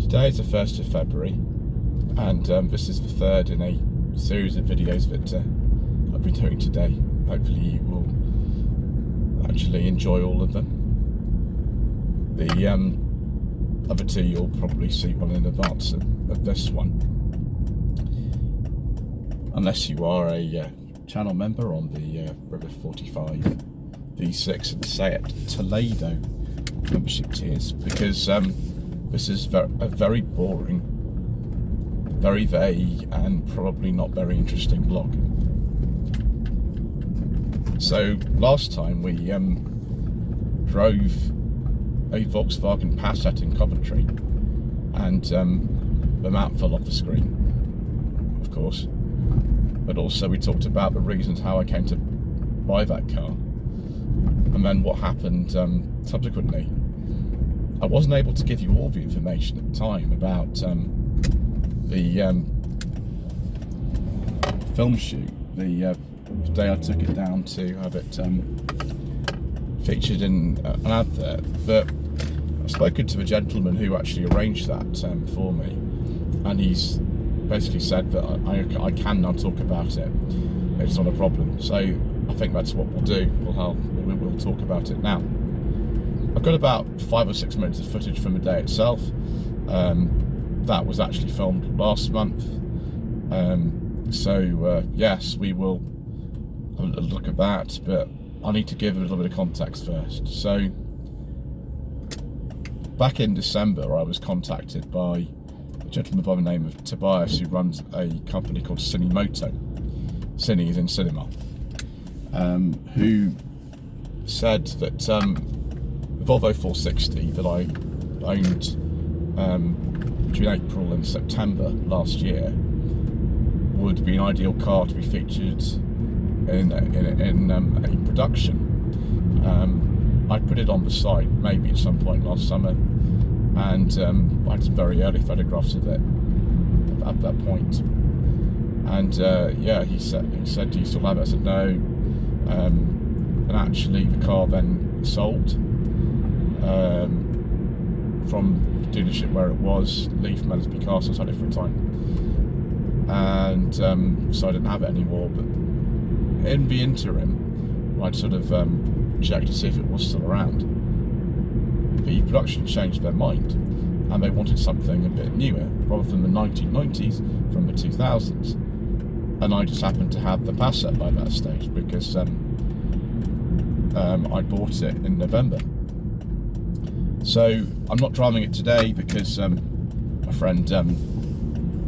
Today is the 1st of February, and this is the third in a series of videos that I've been doing today. Hopefully you will actually enjoy all of them. The other two you'll probably see one in advance of this one, unless you are a channel member on the River 45 V6 and Seat Toledo membership tiers, because this is a very boring, very vague and probably not very interesting vlog. So last time we drove a Volkswagen Passat in Coventry, and the map fell off the screen, of course, but also we talked about the reasons how I came to buy that car, and then what happened subsequently. I wasn't able to give you all the information at the time about the film shoot, the day I took it down to have it featured in an advert, but I've spoken to the gentleman who actually arranged that for me, and he's basically said that I can now talk about it. It's not a problem. So I think that's what we'll do. We'll talk about it now. I've got about 5 or 6 minutes of footage from the day itself. That was actually filmed last month. Yes, we will have a look at that, but I need to give a little bit of context first. So, back in December, I was contacted by a gentleman by the name of Tobias, who runs a company called Cinimoto. Cine is in cinema. Who said that the Volvo 460 that I owned between April and September last year would be an ideal car to be featured in a production. I put it on the site maybe at some point last summer, and I had some very early photographs of it at that point. And he said, "Do you still have it?" I said, "No." And actually, the car then sold from the dealership where it was, Leaf Melisby Castle. I had it for a time, and so I didn't have it anymore. But in the interim, I'd sort of checked to see if it was still around. The production changed their mind, and they wanted something a bit newer, rather than the 1990s, from the 2000s. And I just happened to have the Passat by that stage, because I bought it in November. So I'm not driving it today because my friend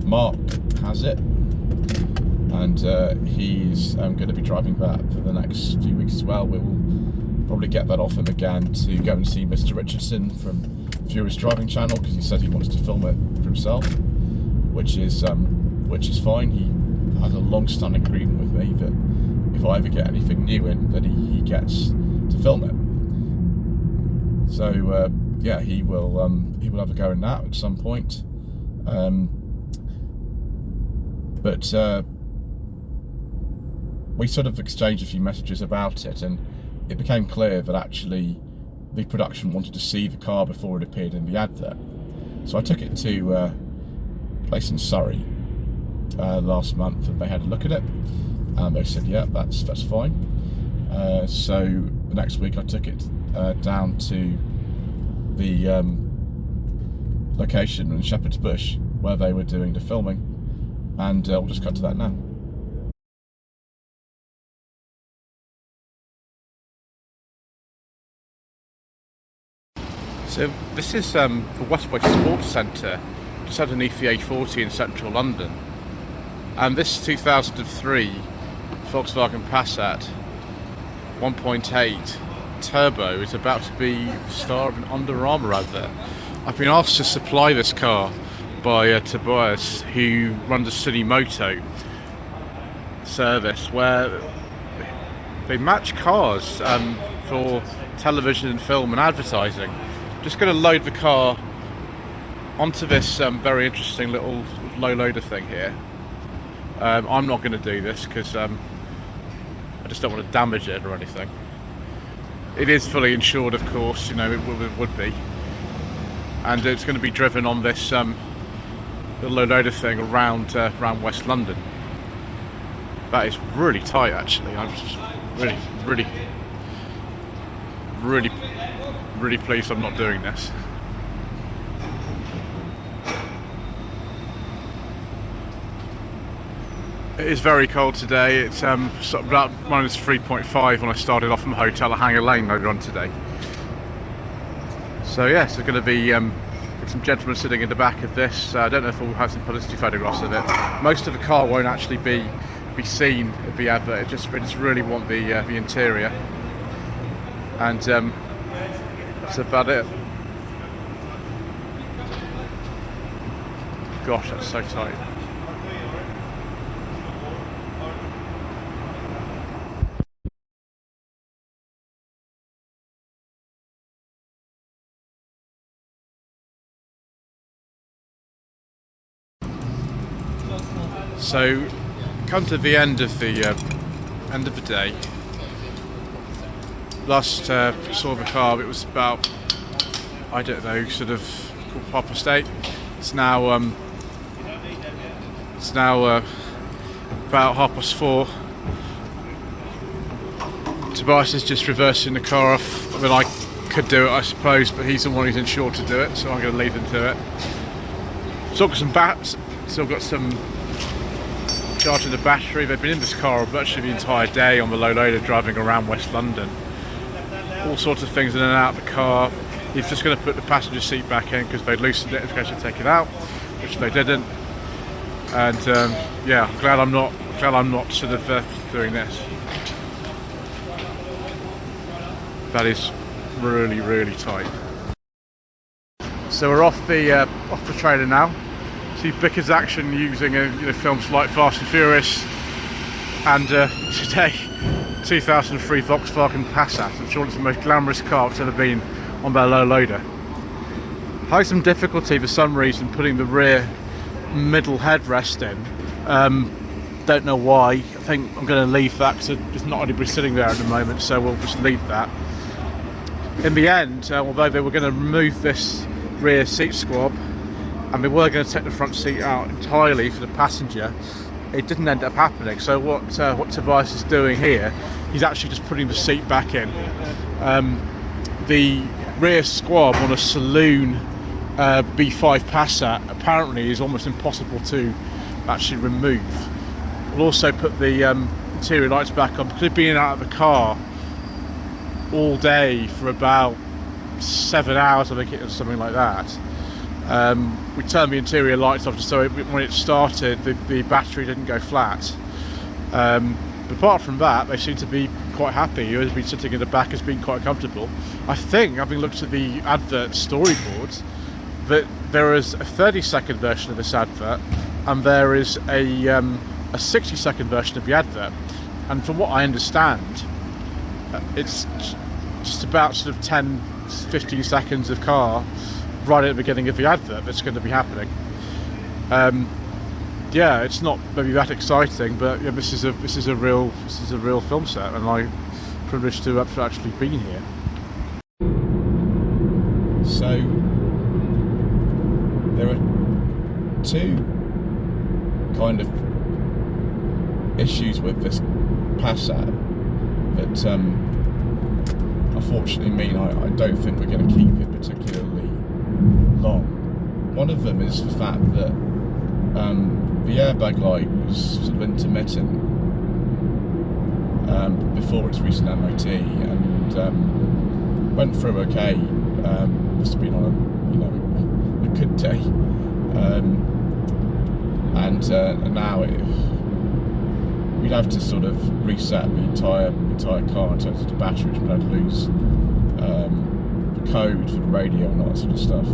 Mark has it, and he's going to be driving that for the next few weeks as well. We will probably get that off him again to go and see Mr. Richardson from Furious Driving Channel, because he said he wants to film it for himself, which is fine. He has a long-standing agreement with me that if I ever get anything new in, that he gets to film it. So he will have a go in that at some point. But we sort of exchanged a few messages about it, and it became clear that actually the production wanted to see the car before it appeared in the advert. So I took it to a place in Surrey last month, and they had a look at it, and they said, "Yeah, that's fine." So the next week I took it down to the location in Shepherd's Bush where they were doing the filming, and we'll just cut to that now. So this is the Westway Sports Centre, just underneath the A40 in central London, and this 2003 Volkswagen Passat 1.8 turbo is about to be the star of an Under Armour advert. I've been asked to supply this car by Tobias, who runs a Cinimoto service where they match cars for television and film and advertising. Just going to load the car onto this very interesting little low loader thing here. I'm not going to do this because I just don't want to damage it or anything. It is fully insured, of course, you know, it would be. and it's going to be driven on this little loader thing around West London. That is really tight, actually. I'm just really pleased I'm not doing this. It is very cold today. It's sort of about -3.5 when I started off from the hotel at Hanger Lane later on today. So yes, there's going to be some gentlemen sitting in the back of this. I don't know if we'll have some publicity photographs of it. Most of the car won't actually be seen at the advert. I just really want the interior, and that's about it. Gosh, that's so tight. So, come to the end of the day. Last saw the car, it was about, I don't know, sort of 8:15. It's now about 4:30. Tobias is just reversing the car off. I mean, I could do it, I suppose, but he's the one who's insured to do it, so I'm going to leave him to it. Still got some bats. Still got some charging the battery. They've been in this car virtually the entire day on the low loader driving around West London. All sorts of things in and out of the car. He's just going to put the passenger seat back in because they loosened it in case they take it out, which they didn't. And yeah, I'm glad I'm not sort of doing this. That is really tight. So we're off the trailer now. See Bicker's action using films like Fast and Furious, and today 2003 Volkswagen Passat. I'm sure it's the most glamorous car that's ever been on their low loader. I had some difficulty for some reason putting the rear middle headrest in. Don't know why. I think I'm going to leave that because there's not anybody sitting there at the moment, so we'll just leave that. In the end, although they were going to remove this rear seat squab and we were going to take the front seat out entirely for the passenger, it didn't end up happening. So what Tobias is doing here, he's actually just putting the seat back in. The rear squab on a saloon B5 Passat apparently is almost impossible to actually remove. We'll also put the interior lights back on because we've been out of the car all day for about 7 hours, I think it was, something like that. We turned the interior lights off just so when it started the battery didn't go flat. But apart from that, they seem to be quite happy. Whoever's been sitting in the back has been quite comfortable. I think, having looked at the advert storyboards, that there is a 30-second version of this advert and there is a 60-second version of the advert. And from what I understand, it's just about sort of 10-15 seconds of car right at the beginning of the advert that's going to be happening. Yeah, it's not maybe that exciting, but yeah, this is a real film set, and I'm privileged to have actually been here. So there are two kind of issues with this Passat that unfortunately mean I don't think we're going to keep it particularly long. One of them is the fact that the airbag light was sort of intermittent before its recent MOT, and went through okay. Must have been on a good day, and now we'd have to sort of reset the entire car in terms of the battery, which we'd have to lose the code for the radio and all that sort of stuff.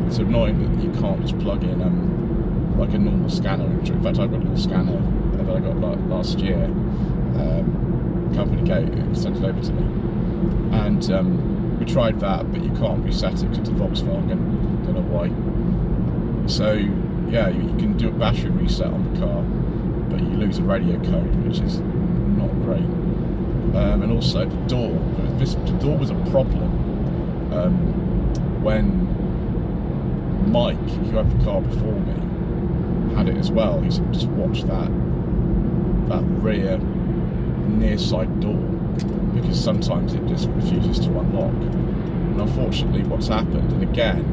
It's annoying that you can't just plug in like a normal scanner. In fact, I've got a little scanner that I got last year. Company sent it over to me, and we tried that, but you can't reset it because it's a Volkswagen. Don't know why. So yeah, you can do a battery reset on the car, but you lose a radio code, which is not great. And also the door was a problem when Mike, who had the car before me, had it as well, he said, just watch that rear near side door, because sometimes it just refuses to unlock. And unfortunately what's happened, and again,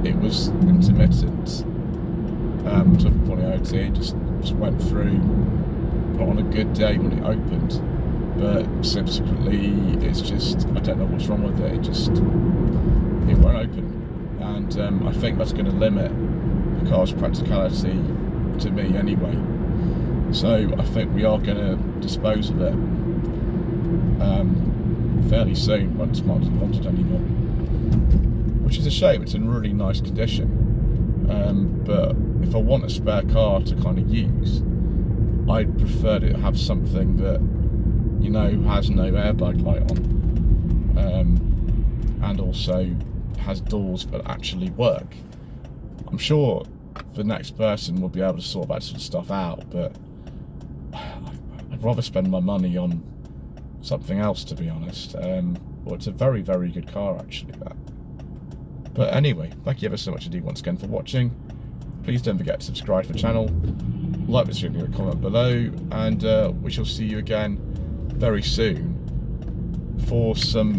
it was intermittent, took upon the OT, it just went through on a good day when it opened, but subsequently it's just, I don't know what's wrong with it, it won't open, and I think that's going to limit the car's practicality to me anyway. So I think we are going to dispose of it fairly soon once Mike doesn't want it anymore, which is a shame. It's in really nice condition, but if I want a spare car to kind of use, I'd prefer to have something that, you know, has no airbag light on, and also has doors that actually work. I'm sure the next person will be able to sort that sort of stuff out, but I'd rather spend my money on something else, to be honest. Well, it's a very, very good car, actually, that. But anyway, thank you ever so much indeed once again for watching. Please don't forget to subscribe to the channel, like this video, comment below, and we shall see you again very soon for some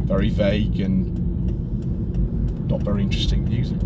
very vague and not very interesting music.